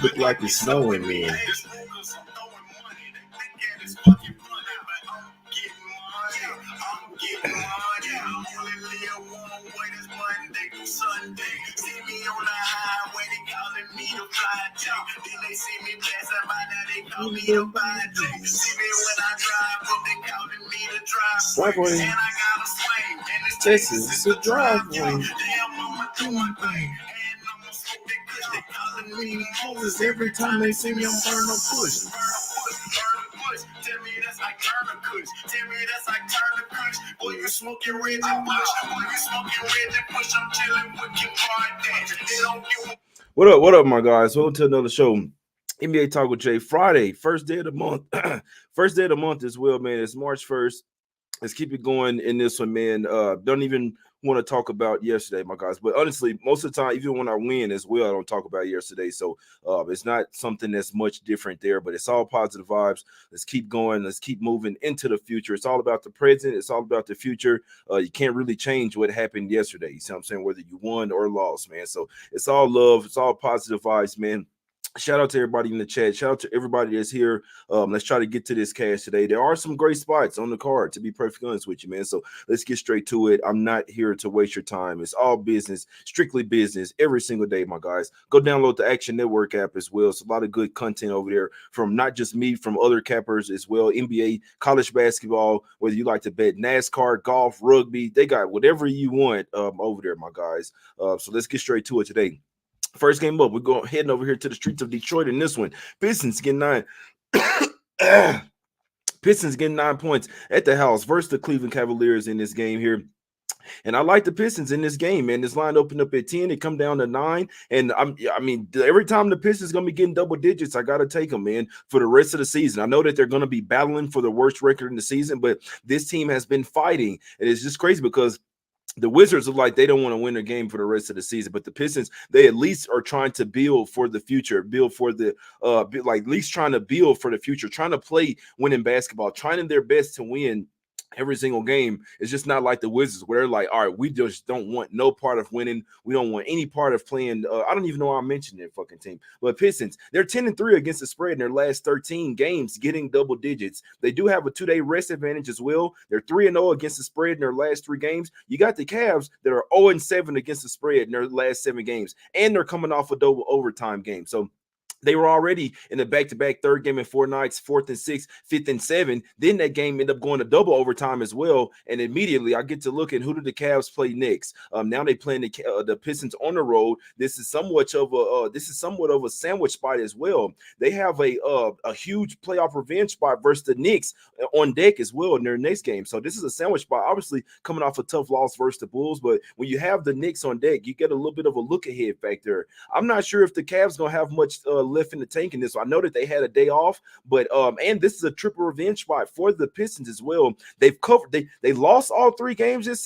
Look like it's snowing, man. Driveway. Texas, it's a driveway. Every time they see me, I'm burning no push. Tell me that's like Turner Kush. Tell me that's like Turner Kush. Boy, you smoking red and push. Boy, you smoking red and push. I'm chilling with your Kardashian. What up, my guys? Welcome to another show. NBA Talk with Jay. Friday, first day of the month. First day of the month as well, man. It's March 1st. Let's keep it going in this one, man. Don't even want to talk about yesterday, my guys. But honestly, most of the time, even when I win as well, I don't talk about yesterday. So it's not something that's much different there, but it's all positive vibes. Let's keep going. Let's keep moving into the future. It's all about the present. It's all about the future. You can't really change what happened yesterday. You see what I'm saying? Whether you won or lost, man. So it's all love. It's all positive vibes, man. Shout out to everybody in the chat. Shout out to everybody that's here. Let's try to get to this cash today. There are some great spots on the card, to be perfectly honest with you, man. So let's get straight to it. I'm not here to waste your time. It's all business, strictly business, every single day, my guys. Go download the Action Network app as well. It's a lot of good content over there from not just me, from other cappers as well. NBA, college basketball, whether you like to bet NASCAR, golf, rugby, they got whatever you want over there, my guys. So let's get straight to it today. First game up, we're heading over here to the streets of Detroit in this one. Pistons getting 9. Pistons getting 9 points at the house versus the Cleveland Cavaliers in this game here. And I like the Pistons in this game, man. This line opened up at 10. It come down to 9. And I mean, every time the Pistons going to be getting double digits, I got to take them, man, for the rest of the season. I know that they're going to be battling for the worst record in the season, but this team has been fighting. And it's just crazy because the Wizards look like they don't want to win a game for the rest of the season, but the Pistons, they at least are trying to build for the future, build for the at least trying to build for the future, trying to play winning basketball, trying their best to win every single game. It's just not like the Wizards where they're like, all right, we just don't want no part of winning. We don't want any part of playing. I don't even know why I mentioned their fucking team. But Pistons, they're 10-3 against the spread in their last 13 games, getting double digits. They do have a 2-day rest advantage as well. They're 3-0 against the spread in their last 3 games. You got the Cavs that are 0-7 against the spread in their last 7 games. And they're coming off a double overtime game. So they were already in the back-to-back third game in 4 nights, 4th and 6th, 5th and 7. Then that game ended up going to double overtime as well. And immediately I get to look at who did the Cavs play next. Now they playing the Pistons on the road. This is somewhat of a sandwich spot as well. They have a huge playoff revenge spot versus the Knicks on deck as well in their next game. So this is a sandwich spot, obviously coming off a tough loss versus the Bulls. But when you have the Knicks on deck, you get a little bit of a look ahead factor. I'm not sure if the Cavs gonna have much left in the tank in this. So I know that they had a day off, but and this is a triple revenge spot for the Pistons as well. They've covered. They lost all 3 games this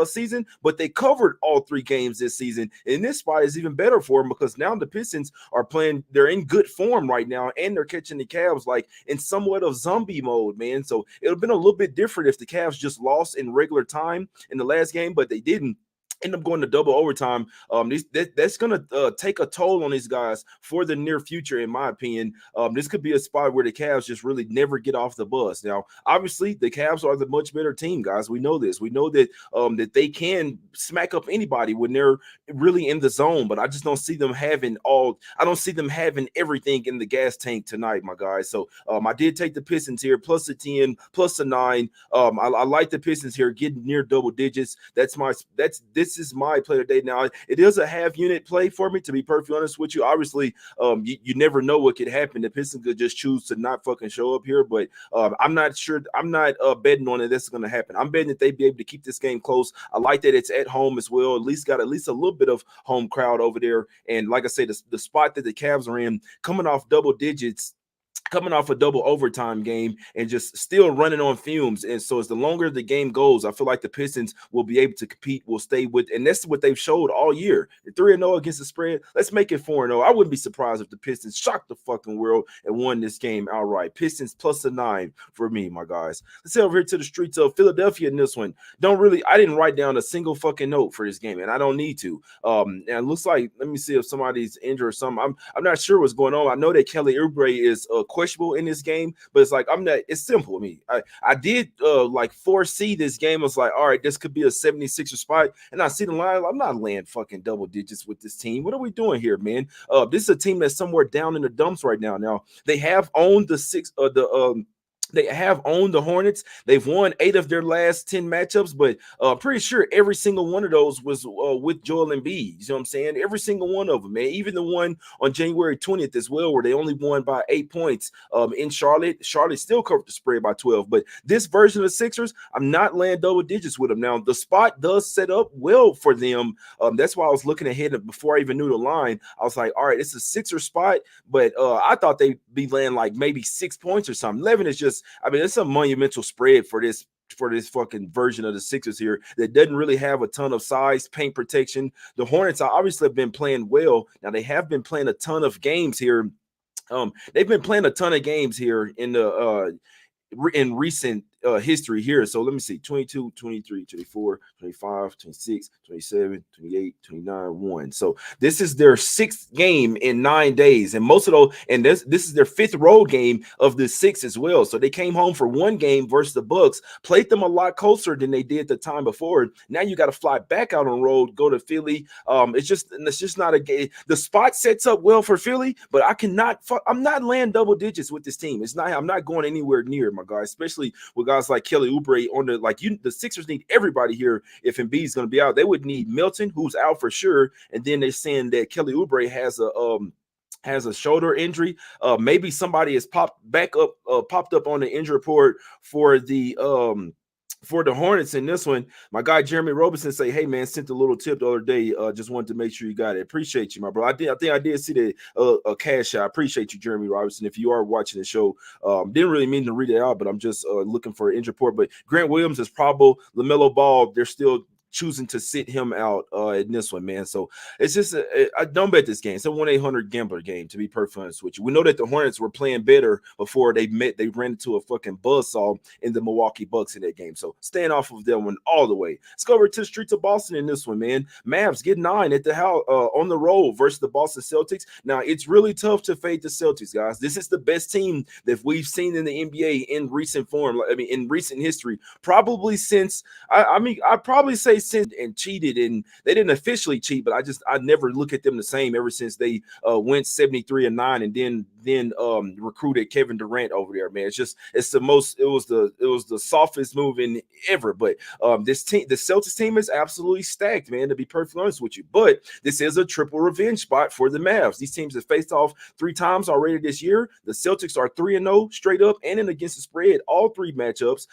season, but they covered all 3 games this season. And this spot is even better for them because now the Pistons are playing. They're in good form right now, and they're catching the Cavs like in somewhat of zombie mode, man. So it would have been a little bit different if the Cavs just lost in regular time in the last game, but they didn't. End up going to double overtime. That's going to take a toll on these guys for the near future, in my opinion. This could be a spot where the Cavs just really never get off the bus. Now, obviously, the Cavs are the much better team, guys. We know this. We know that that they can smack up anybody when they're really in the zone, but I just don't see them having I don't see them having everything in the gas tank tonight, my guys. So I did take the Pistons here, plus the 10, plus the 9. I like the Pistons here, getting near double digits. This is my play today. Now, it is a half unit play for me, to be perfectly honest with you. Obviously, you never know what could happen. The Pistons could just choose to not fucking show up here, but I'm not sure. I'm not betting on it. This is going to happen. I'm betting that they'd be able to keep this game close. I like that it's at home as well. At least a little bit of home crowd over there. And like I said, the spot that the Cavs are in, coming off double digits, coming off a double overtime game and just still running on fumes. And so as the longer the game goes, I feel like the Pistons will be able to compete, will stay with, and that's what they've showed all year. 3-0 against the spread. Let's make it 4-0. I wouldn't be surprised if the Pistons shocked the fucking world and won this game outright. Pistons plus a 9 for me, my guys. Let's head over here to the streets of Philadelphia in this one. I didn't write down a single fucking note for this game, and I don't need to. And it looks like, let me see if somebody's injured or something. I'm not sure what's going on. I know that Kelly Oubre is questionable in this game, but it's like, it's simple. I did like foresee this game. I was like, all right, this could be a 76er spot, and I see the line. I'm not laying fucking double digits with this team. What are we doing here, man? This is a team that's somewhere down in the dumps right now. Now they have owned they have owned the Hornets. They've won 8 of their last 10 matchups, but pretty sure every single one of those was with Joel Embiid. You know what I'm saying? Every single one of them, man. Even the one on January 20th as well, where they only won by 8 points in Charlotte. Charlotte still covered the spread by 12. But this version of the Sixers, I'm not laying double digits with them. Now, the spot does set up well for them. That's why I was looking ahead before I even knew the line. I was like, all right, it's a Sixer spot, but I thought they'd be laying like maybe 6 points or something. 11 is just, it's a monumental spread for this fucking version of the Sixers here that doesn't really have a ton of size, paint protection. The Hornets obviously have been playing well. Now they have been playing a ton of games here. They've been playing a ton of games here in recent history here. So let me see, 22, 23, 24, 25, 26, 27, 28, 29, 1. So this is their 6th game in 9 days. And most of those, and this is their 5th road game of the 6 as well. So they came home for 1 game versus the Bucks, played them a lot closer than they did the time before. Now you got to fly back out on road, go to Philly. It's just not a game. The spot sets up well for Philly, but I'm not laying double digits with this team. I'm not going anywhere near, my guys, especially with guys like Kelly Oubre on the Sixers need everybody here. If Embiid is going to be out, they would need Milton, who's out for sure, and then they're saying that Kelly Oubre has a shoulder injury. Maybe somebody has popped up on the injury report for the Hornets in this one. My guy Jeremy Robinson say, hey man, sent a little tip the other day. Just wanted to make sure you got it. Appreciate you, my bro. I think I did see the a cash out. I appreciate you, Jeremy Robinson. If you are watching the show, didn't really mean to read it out, but I'm just looking for an injury report. But Grant Williams is probable. LaMelo Ball, they're still choosing to sit him out in this one, man. So it's just I don't bet this game. It's a 1-800 gambler game, to be perfectly honest with you. We know that the Hornets were playing better before they ran into a fucking buzzsaw in the Milwaukee Bucks in that game. So staying off of that one all the way. Let's go over to the streets of Boston in this one, man. Mavs get 9 at the house on the road versus the Boston Celtics. Now it's really tough to fade the Celtics, guys. This is the best team that we've seen in the NBA in recent form. In recent history, probably since I'd probably say since and cheated, and they didn't officially cheat, but I never look at them the same ever since they went 73-9 and then recruited Kevin Durant over there, man. It was the softest move in ever. But this team, the Celtics team, is absolutely stacked, man, to be perfectly honest with you. But this is a triple revenge spot for the Mavs. These teams have faced off 3 times already this year. The Celtics are 3-0 straight up and in against the spread, all 3 matchups.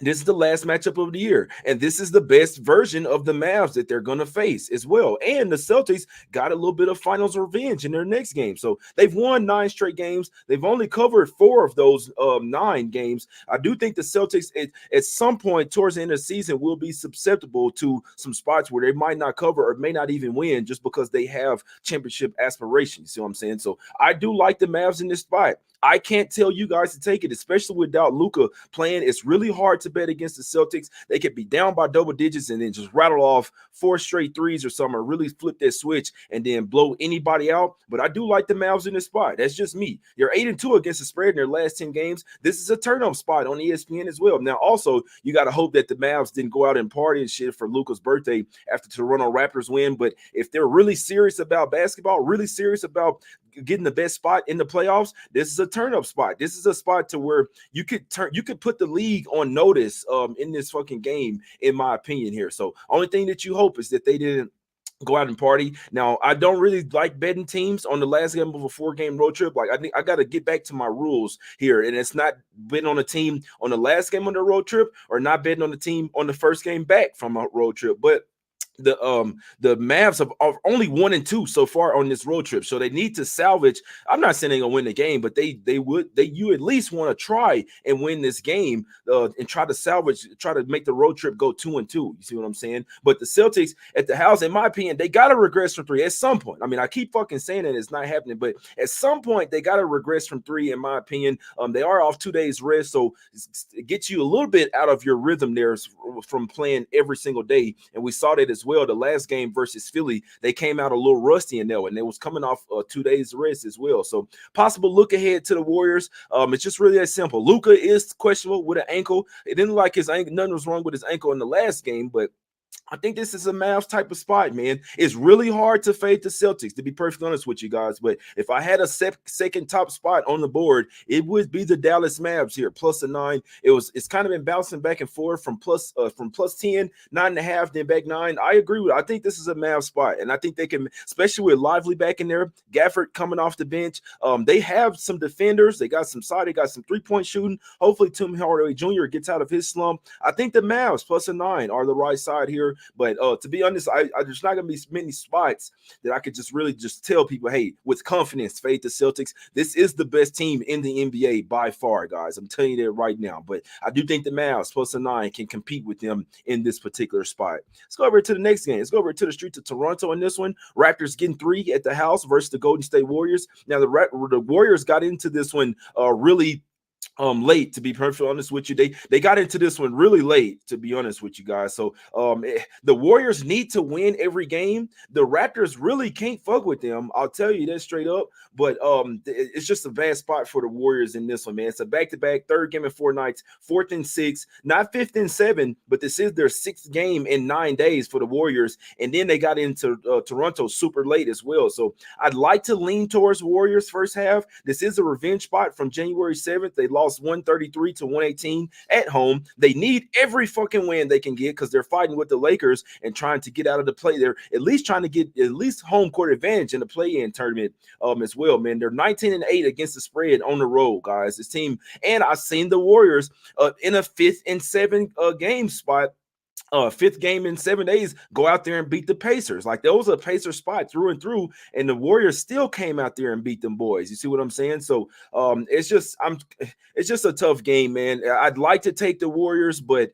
This is the last matchup of the year, and this is the best version of the Mavs that they're going to face as well. And the Celtics got a little bit of finals revenge in their next game. So they've won 9 straight games. They've only covered 4 of those 9 games. I do think the Celtics at some point towards the end of the season will be susceptible to some spots where they might not cover or may not even win just because they have championship aspirations. See what I'm saying? So I do like the Mavs in this spot. I can't tell you guys to take it, especially without Luka playing. It's really hard to bet against the Celtics. They could be down by double digits and then just rattle off 4 straight threes or something, or really flip that switch and then blow anybody out. But I do like the Mavs in this spot. That's just me. They're 8-2 against the spread in their last 10 games. This is a turn-up spot on ESPN as well. Now, also, you got to hope that the Mavs didn't go out and party and shit for Luka's birthday after the Toronto Raptors win. But if they're really serious about basketball, really serious about getting the best spot in the playoffs, this is a turn-up spot. This is a spot to where you could put the league on notice in this fucking game, in my opinion here. So only thing that you hope is that they didn't go out and party. Now, I don't really like betting teams on the last game of a 4-game road trip. Like, I think I got to get back to my rules here, and it's not betting on a team on the last game on the road trip or not betting on the team on the first game back from a road trip. But the Mavs are only 1-2 so far on this road trip, so they need to salvage. I'm not saying they're gonna win the game, but you at least want to try and win this game, and try to salvage, try to make the road trip go 2-2. You see what I'm saying? But the Celtics at the house, in my opinion, they gotta regress from three at some point. I mean, I keep fucking saying that it's not happening, but at some point they gotta regress from three, in my opinion. They are off 2 days rest, so it gets you a little bit out of your rhythm there from playing every single day, and we saw that as well. The last game versus Philly, they came out a little rusty in there, and they was coming off 2 days rest as well. So possible look ahead to the Warriors. It's just really that simple. Luka is questionable with an ankle. It didn't look like his ankle, nothing was wrong with his ankle in the last game, but I think this is a Mavs type of spot, man. It's really hard to fade the Celtics, to be perfectly honest with you guys. But if I had a second top spot on the board, it would be the Dallas Mavs here, +9. It's kind of been bouncing back and forth from plus 10, 9.5, then back 9. I agree with it. I think this is a Mavs spot, and I think they can, especially with Lively back in there, Gafford coming off the bench. They have some defenders. They got some side. They got some 3-point shooting. Hopefully, Tim Hardaway Jr. gets out of his slump. I think the Mavs +9 are the right side here. But to be honest, there's not going to be many spots that I could just really just tell people, hey, with confidence, fade the Celtics. This is the best team in the NBA by far, guys. I'm telling you that right now. But I do think the Mavs +9 can compete with them in this particular spot. Let's go over to the next game. Let's go over to the street to Toronto in this one. Raptors getting 3 at the house versus the Golden State Warriors. Now, the Warriors got into this one really late, to be perfectly honest with you. They got into this one really late, to be honest with you guys. So the Warriors need to win every game. The Raptors really can't fuck with them, I'll tell you that straight up. But it's just a bad spot for the Warriors in this one, man. It's a back-to-back, third game in 4 nights, 4th and 6, not 5th and 7, but this is their 6th game in 9 days for the Warriors. And then they got into Toronto super late as well. So I'd like to lean towards Warriors first half. This is a revenge spot from January 7th. They lost 133 to 118 at home. They need every fucking win they can get because they're fighting with the Lakers and trying to get out of the play. They're at least trying to get at least home court advantage in the play-in tournament as well, man. They're 19-8 against the spread on the road, guys. This team, and I've seen the Warriors in a 5th and 7 game spot. 5th game in 7 days, go out there and beat the Pacers. Like, that was a Pacer spot through and through, and the Warriors still came out there and beat them boys. You see what I'm saying? So it's just a tough game, man. I'd like to take the Warriors, but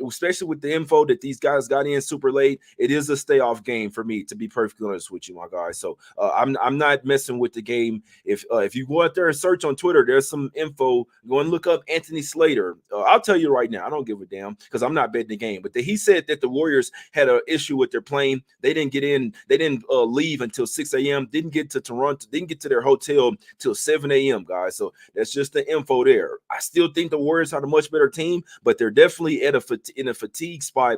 especially with the info that these guys got in super late, it is a stay off game for me, to be perfectly honest with you, my guys. So I'm not messing with the game. If you go out there and search on Twitter, there's some info. Go and look up Anthony Slater. I'll tell you right now, I don't give a damn because I'm not betting the game, but he said that the Warriors had an issue with their plane. They didn't get in. They didn't leave until 6 a.m. Didn't get to Toronto. Didn't get to their hotel till 7 a.m., guys. So that's just the info there. I still think the Warriors are a much better team, but they're definitely in a fatigue spot.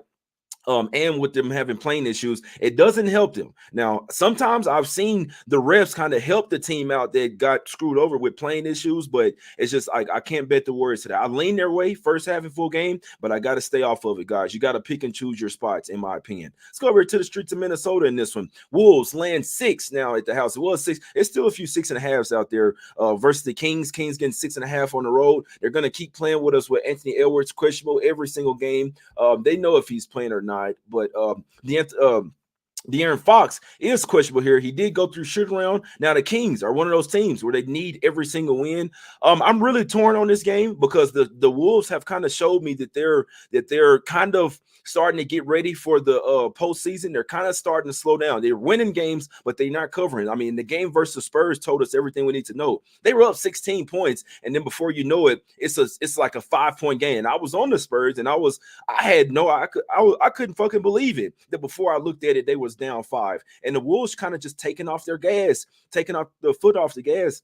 And with them having plane issues, it doesn't help them. Now, sometimes I've seen the refs kind of help the team out that got screwed over with plane issues, but it's just I can't bet the Warriors today. I lean their way first half and full game, but I got to stay off of it, guys. You got to pick and choose your spots, in my opinion. Let's go over to the streets of Minnesota in this one. Wolves land 6 now at the house. It was 6. It's still a few 6.5s out there versus the Kings. Kings getting 6.5 on the road. They're going to keep playing with us with Anthony Edwards questionable every single game. They know if he's playing or not. But De'Aaron Fox is questionable here. He did go through shoot around. Now the Kings are one of those teams where they need every single win. I'm really torn on this game because the Wolves have kind of showed me that they're kind of starting to get ready for the postseason. They're kind of starting to slow down. They're winning games, but they're not covering. I mean, the game versus Spurs told us everything we need to know. They were up 16 points, and then before you know it, it's like a 5-point game. And I was on the Spurs, and I couldn't fucking believe it that before I looked at it, they was down 5, and the Wolves kind of just taking off their gas, taking off the foot off the gas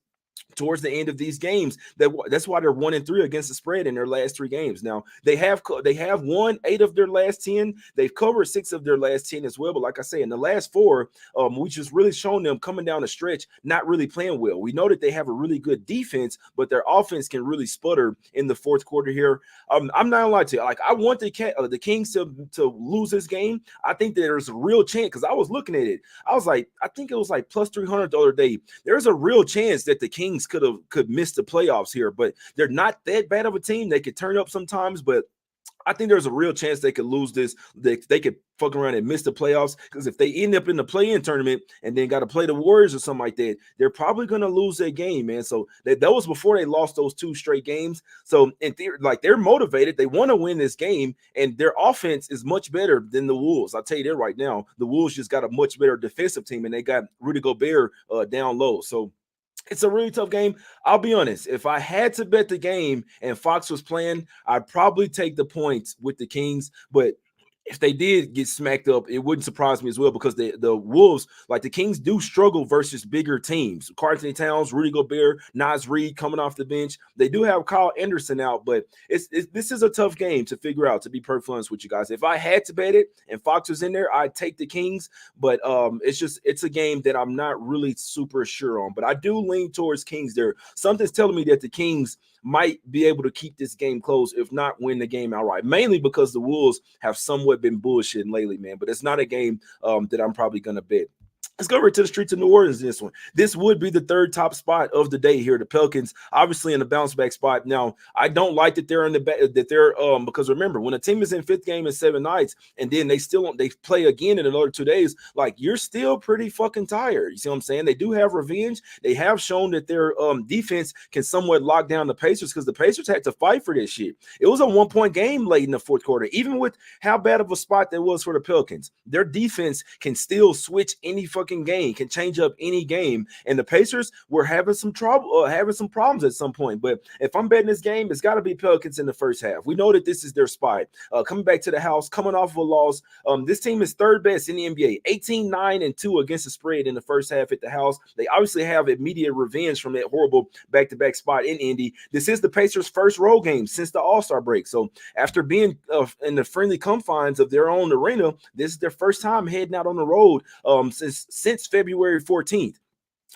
towards the end of these games. That's why they're 1-3 against the spread in their last 3 games. Now they have won 8 of their last 10. They've covered 6 of their last 10 as well. But like I say, in the last 4, we just really shown them coming down the stretch not really playing well. We know that they have a really good defense, but their offense can really sputter in the fourth quarter here. I'm not gonna lie to you. Like, I want the Kings to lose this game. I think that there's a real chance, because I was looking at it. I was like, I think it was like plus 300 the other day. There's a real chance that the Kings could miss the playoffs here, but they're not that bad of a team. They could turn up sometimes, but I think there's a real chance they could lose this. They could fuck around and miss the playoffs, because if they end up in the play-in tournament and then got to play the Warriors or something like that, they're probably going to lose that game, man. So that was before they lost those 2 straight games. So in theory, like, they're motivated. They want to win this game, and their offense is much better than the Wolves. I'll tell you that right now. The Wolves just got a much better defensive team, and they got Rudy Gobert down low. So it's a really tough game. I'll be honest. If I had to bet the game and Fox was playing, I'd probably take the points with the Kings. But if they did get smacked up, it wouldn't surprise me as well, because the Wolves, like the Kings, do struggle versus bigger teams. Karl-Anthony Towns, Rudy Gobert, Naz Reid coming off the bench. They do have Kyle Anderson out, but this is a tough game to figure out, to be perfectly honest with you guys. If I had to bet it and Fox was in there, I'd take the Kings, but it's a game that I'm not really super sure on. But I do lean towards Kings there. Something's telling me that the Kings might be able to keep this game close, if not win the game outright, mainly because the Wolves have somewhat been bullshitting lately, man. But it's not a game that I'm probably going to bet. Let's go over to the streets of New Orleans. This one, this would be the 3rd top spot of the day here. The Pelicans, obviously in the bounce back spot. Now, I don't like that they're in the because remember, when a team is in 5th game in 7 nights, and then they play again in another 2 days, like, you're still pretty fucking tired. You see what I'm saying? They do have revenge. They have shown that their defense can somewhat lock down the Pacers, because the Pacers had to fight for this shit. It was a 1-point game late in the 4th quarter, even with how bad of a spot that was for the Pelicans. Their defense can still switch any fucking game, can change up any game, and the Pacers were having some trouble, having some problems at some point. But if I'm betting this game, it's got to be Pelicans in the first half. We know that this is their spot. Coming back to the house, coming off of a loss, this team is 3rd best in the NBA, 18-9-2 against the spread in the first half at the house. They obviously have immediate revenge from that horrible back-to-back spot in Indy. This is the Pacers' first road game since the All-Star break. So after being in the friendly confines of their own arena, this is their first time heading out on the road since February 14th.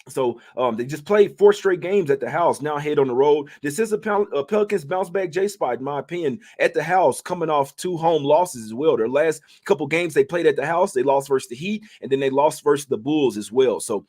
So they just played 4 straight games at the house, now head on the road. This is a Pelicans bounce back J spot, in my opinion, at the house, coming off 2 home losses as well. Their last couple games they played at the house, they lost versus the Heat, and then they lost versus the Bulls as well. So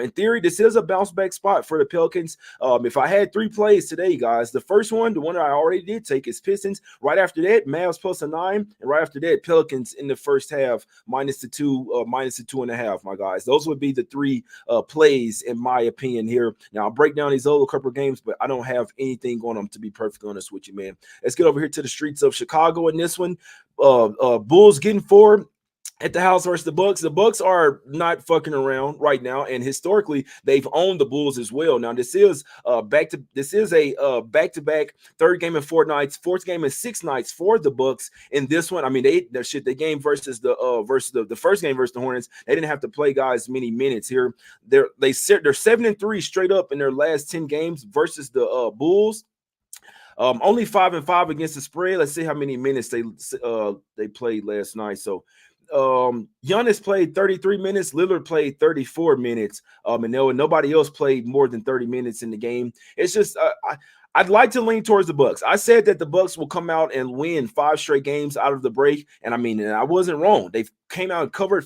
in theory, this is a bounce back spot for the Pelicans. If I had 3 plays today, guys, the first one, the one that I already did take, is Pistons. Right after that, Mavs plus a 9, and right after that, Pelicans in the first half minus the 2.5. My guys, those would be the 3 plays, in my opinion, here. Now, I'll break down these other couple of games, but I don't have anything on them, to be perfectly honest with you, man. Let's get over here to the streets of Chicago in this one. Bulls getting 4 at the house versus the Bucks. The Bucks are not fucking around right now, and historically they've owned the Bulls as well. Now this is a back-to-back 3rd game in 4 nights, 4th game in 6 nights for the Bucks. In this one, I mean, they game versus the first game versus the Hornets, they didn't have to play guys many minutes here. They're 7-3 straight up in their last 10 games versus the Bulls. Only 5-5 against the spread. Let's see how many minutes they played last night. So Giannis played 33 minutes, Lillard played 34 minutes, and nobody else played more than 30 minutes in the game. It's just I'd like to lean towards the Bucks. I said that the Bucks will come out and win 5 straight games out of the break, and I mean, I wasn't wrong. They've came out and covered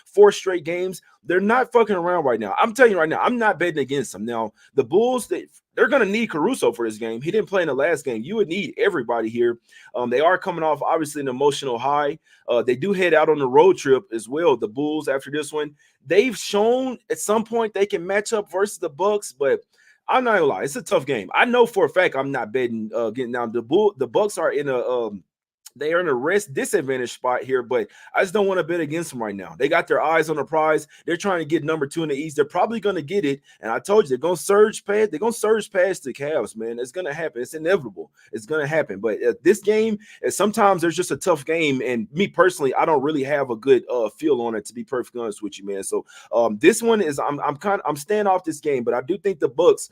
4 straight games. They're not fucking around right now. I'm telling you right now, I'm not betting against them. Now, the Bulls, they're going to need Caruso for this game. He didn't play in the last game. You would need everybody here. They are coming off, obviously, an emotional high. They do head out on the road trip as well, the Bulls, after this one. They've shown at some point they can match up versus the Bucks, but I'm not gonna lie, it's a tough game. I know for a fact I'm not betting getting down. The Bucks are in a they are in a rest disadvantage spot here, but I just don't want to bet against them right now. They got their eyes on the prize. They're trying to get number 2 in the East. They're probably going to get it. And I told you, they're going to surge past the Cavs, man. It's going to happen. It's inevitable. It's going to happen. But this game, sometimes there's just a tough game. And me personally, I don't really have a good feel on it, to be perfectly honest with you, man. So this one is, I'm staying off this game, but I do think the Bucks,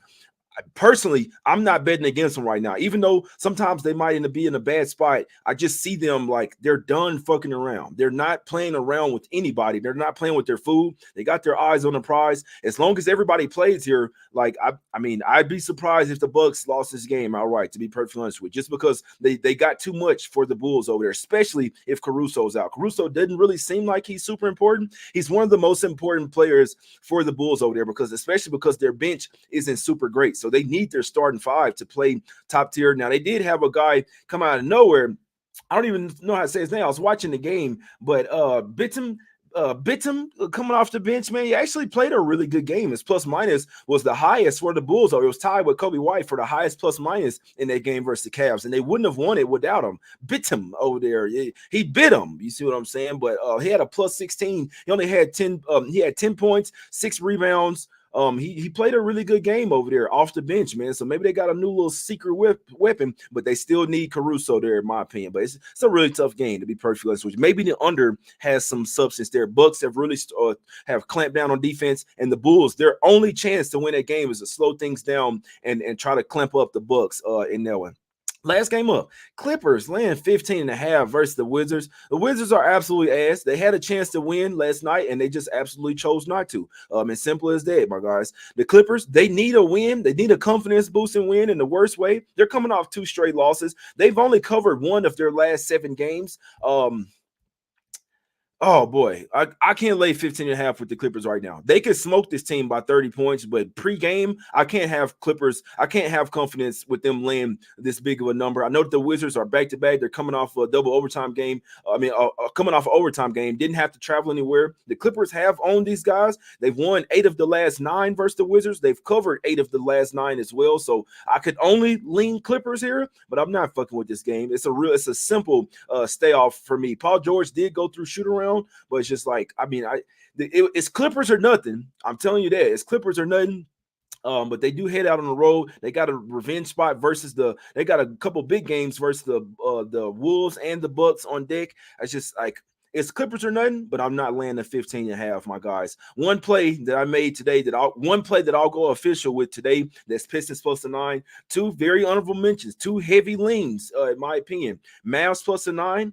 personally, I'm not betting against them right now. Even though sometimes they might end up being in a bad spot, I just see them like they're done fucking around. They're not playing around with anybody. They're not playing with their food. They got their eyes on the prize. As long as everybody plays here, like I mean, I'd be surprised if the Bucks lost this game outright, to be perfectly honest with you, just because they got too much for the Bulls over there, especially if Caruso's out. Caruso didn't really seem like he's super important. He's one of the most important players for the Bulls over there, especially because their bench isn't super great. So they need their starting five to play top tier. Now, they did have a guy come out of nowhere. I don't even know how to say his name. I was watching the game, but Bittem coming off the bench, man, he actually played a really good game. His plus minus was the highest for the Bulls. Or it was tied with Kobe White for the highest plus minus in that game versus the Cavs, and they wouldn't have won it without him. Bittem over there, he bit him. You see what I'm saying? But he had a plus 16. He only had 10. He had 10 points, 6 rebounds. He played a really good game over there off the bench, man. So maybe they got a new little secret weapon, but they still need Caruso there, in my opinion. But it's a really tough game, to be perfectly honest with you. Maybe the under has some substance there. Bucks have really have clamped down on defense, and the Bulls, their only chance to win that game is to slow things down and try to clamp up the Bucks in that one. Last game up, Clippers laying 15.5 versus the Wizards. The Wizards are absolutely ass. They had a chance to win last night, and they just absolutely chose not to. As simple as that, my guys. The Clippers, they need a win. They need a confidence-boosting win in the worst way. They're coming off 2 straight losses. They've only covered 1 of their last 7 games. Oh boy, I can't lay 15.5 with the Clippers right now. They could smoke this team by 30 points, but pre-game, I can't have Clippers. I can't have confidence with them laying this big of a number. I know that the Wizards are back-to-back. They're coming off a double overtime game. Coming off an overtime game, didn't have to travel anywhere. The Clippers have owned these guys. They've won 8 of the last 9 versus the Wizards. They've covered 8 of the last 9 as well. So I could only lean Clippers here, but I'm not fucking with this game. It's a simple stay off for me. Paul George did go through shoot around. But it's just like, it's Clippers or nothing. I'm telling you that. It's Clippers or nothing. But they do head out on the road. They got a revenge spot versus they got a couple big games versus the Wolves and the Bucks on deck. It's just like, it's Clippers or nothing, but I'm not laying the 15.5, my guys. One play that I made today one play that I'll go official with today, that's Pistons plus 9. 2 very honorable mentions, 2 heavy leans, in my opinion. Mavs plus 9.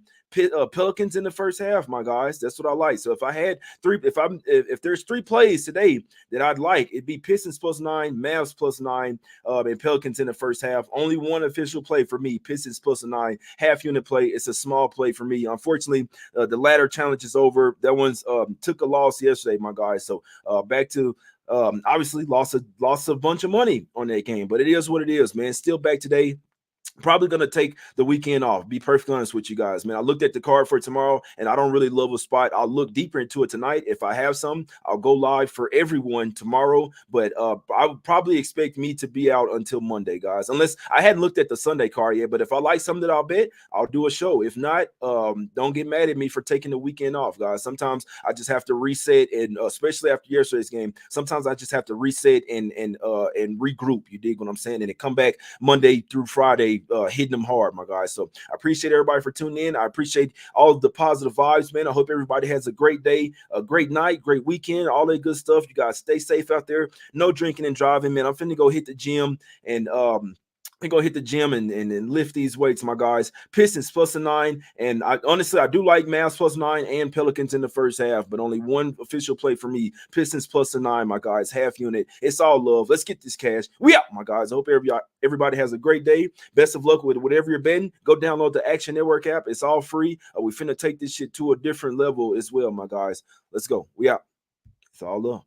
Pelicans in the first half, my guys. That's what I like. So if I had 3, if there's 3 plays today that I'd like, it'd be Pistons plus 9, Mavs plus 9, and Pelicans in the first half. Only one official play for me, Pistons plus 9, half unit play. It's a small play for me. Unfortunately, the ladder challenge is over. That one's took a loss yesterday, my guys. So back to obviously lost a bunch of money on that game, but it is what it is, man. Still back today. Probably going to take the weekend off. Be perfectly honest with you guys, man. I looked at the card for tomorrow, and I don't really love a spot. I'll look deeper into it tonight. If I have some, I'll go live for everyone tomorrow. But I would probably expect me to be out until Monday, guys. Unless I hadn't looked at the Sunday card yet. But if I like something that I'll bet, I'll do a show. If not, don't get mad at me for taking the weekend off, guys. Sometimes I just have to reset, and especially after yesterday's game, sometimes I just have to reset and regroup. You dig what I'm saying? And then come back Monday through Friday. Hitting them hard, my guys. So I appreciate everybody for tuning in. I appreciate all of the positive vibes, man. I hope everybody has a great day, a great night, great weekend, all that good stuff. You guys stay safe out there. No drinking and driving, man. I'm finna go hit the gym and and lift these weights, my guys. Pistons plus 9, and I do like Mavs plus 9 and Pelicans in the first half, but only one official play for me. Pistons plus 9, my guys. Half unit. It's all love. Let's get this cash. We out, my guys. I hope everybody has a great day. Best of luck with whatever you're betting. Go download the Action Network app. It's all free. We finna take this shit to a different level as well, my guys. Let's go. We out. It's all love.